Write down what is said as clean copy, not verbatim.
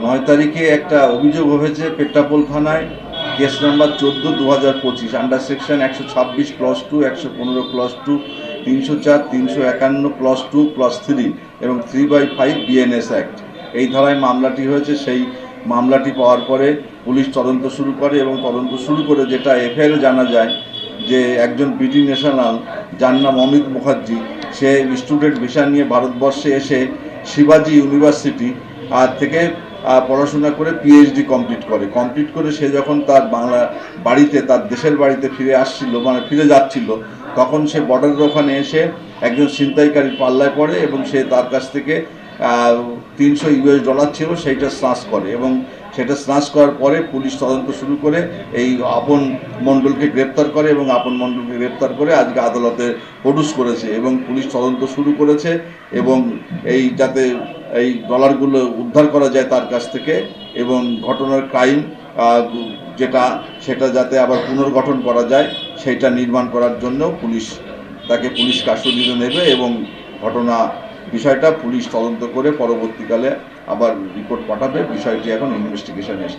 9 তারিখে একটা অভিযোগ হয়েছে পেট্রাপোল থানায়, কেস নাম্বার 14/2025, আন্ডার সেকশন 126+2, 115+2, 304, 351+2+3 এবং 3/5 বিএনএস অ্যাক্ট, এই ধারায় মামলাটি হয়েছে। সেই মামলাটি পাওয়ার পরে পুলিশ তদন্ত শুরু করে এবং তদন্ত শুরু করে যেটা এফআইআরে জানা যায় যে একজন বিডি ন্যাশনাল, যার নাম অমিত মুখার্জি, সে স্টুডেন্ট ভিসা নিয়ে ভারতবর্ষে এসে শিবাজি ইউনিভার্সিটি থেকে পড়াশোনা করে পিএইচডি কমপ্লিট করে সে যখন তার বাংলা বাড়িতে, তার দেশের বাড়িতে ফিরে আসছিল, মানে ফিরে যাচ্ছিল, তখন সে বর্ডারের ওখানে এসে একজন ছিনতাইকারীর পাল্লায় পড়ে এবং সে তার কাছ থেকে $300 ছিল, সেইটা স্নাচ করে এবং সেটা স্নাচ করার পরে পুলিশ তদন্ত শুরু করে এই আপন মণ্ডলকে গ্রেপ্তার করে এবং আপন মণ্ডলকে গ্রেপ্তার করে আজকে আদালতে প্রডিউস করেছে এবং পুলিশ তদন্ত শুরু করেছে এবং এই যাতে এই ডলারগুলো উদ্ধার করা যায় তার কাছ থেকে এবং ঘটনার ক্রাইম যেটা সেটা যাতে আবার পুনর্গঠন করা যায় সেইটা নির্মাণ করার জন্য তাকে পুলিশ কাস্টডিতে নেবে এবং ঘটনা বিষয়টা পুলিশ তদন্ত করে পরবর্তীকালে আবার রিপোর্ট পাঠাবে। বিষয়টি এখন ইনভেস্টিগেশন এসেছে।